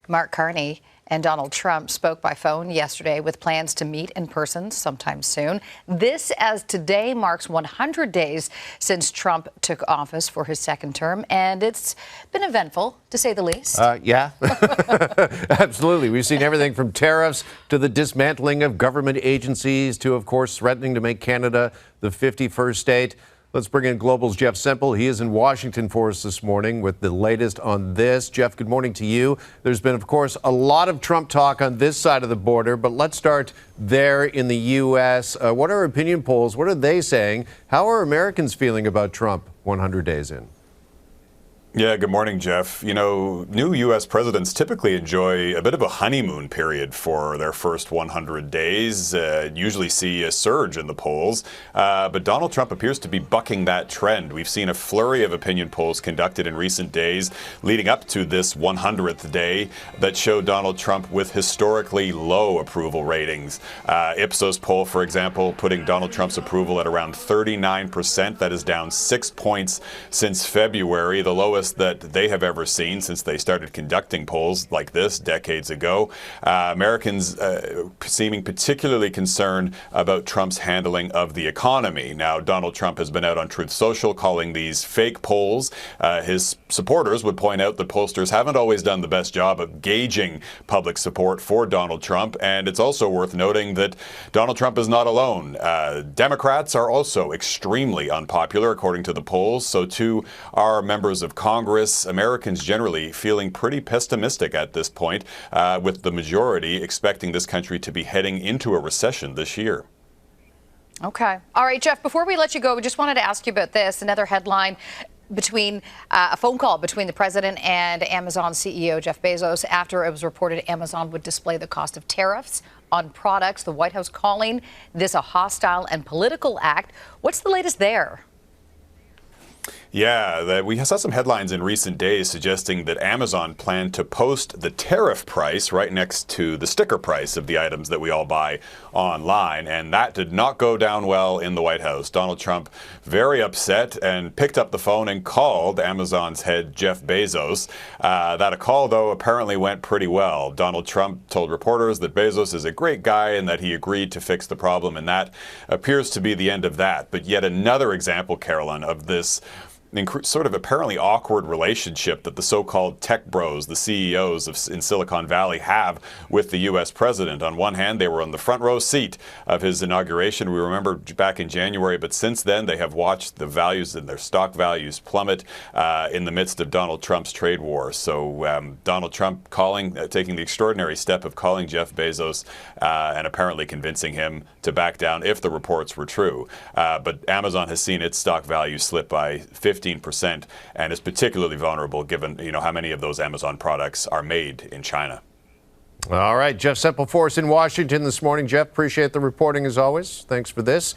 Mark Carney and Donald Trump spoke by phone yesterday with plans to meet in person sometime soon. This, as today marks 100 days since Trump took office for his second term, and it's been eventful, to say the least. Yeah, absolutely. We've seen everything from tariffs to the dismantling of government agencies to, of course, threatening to make Canada the 51st state. Let's bring in Global's Jeff Semple. He is in Washington for us this morning with the latest on this. Jeff, good morning to you. There's been, of course, a lot of Trump talk on this side of the border, but let's start there in the U.S. What are opinion polls? What are they saying? How are Americans feeling about Trump 100 days in? Yeah, good morning, Jeff. You know, new U.S. presidents typically enjoy a bit of a honeymoon period for their first 100 days, usually see a surge in the polls. But Donald Trump appears to be bucking that trend. We've seen a flurry of opinion polls conducted in recent days leading up to this 100th day that show Donald Trump with historically low approval ratings. Ipsos poll, for example, putting Donald Trump's approval at around 39%. That is down 6 points since February, the lowest that they have ever seen since they started conducting polls like this decades ago. Americans seeming particularly concerned about Trump's handling of the economy. Now, Donald Trump has been out on Truth Social calling these fake polls. His supporters would point out that pollsters haven't always done the best job of gauging public support for Donald Trump. And it's also worth noting that Donald Trump is not alone. Democrats are also extremely unpopular, according to the polls. So too are members of Congress, Americans generally feeling pretty pessimistic at this point, with the majority expecting this country to be heading into a recession this year. Okay. All right, Jeff, before we let you go, we just wanted to ask you about this. Another headline between a phone call between the president and Amazon CEO Jeff Bezos after it was reported Amazon would display the cost of tariffs on products. The White House calling this a hostile and political act. What's the latest there? Yeah, we saw some headlines in recent days suggesting that Amazon planned to post the tariff price right next to the sticker price of the items that we all buy online, and that did not go down well in the White House. Donald Trump very upset and picked up the phone and called Amazon's head, Jeff Bezos. That call, though, apparently went pretty well. Donald Trump told reporters that Bezos is a great guy and that he agreed to fix the problem, and that appears to be the end of that. But yet another example, Carolyn, of this sort of apparently awkward relationship that the so-called tech bros, the CEOs in Silicon Valley, have with the U.S. president. On one hand, they were on the front row seat of his inauguration. We remember back in January, but since then they have watched the values and their stock values plummet in the midst of Donald Trump's trade war. So Donald Trump taking the extraordinary step of calling Jeff Bezos and apparently convincing him to back down if the reports were true. But Amazon has seen its stock value slip by 15% and is particularly vulnerable given, how many of those Amazon products are made in China. All right, Jeff Semple for us in Washington this morning. Jeff, appreciate the reporting as always. Thanks for this.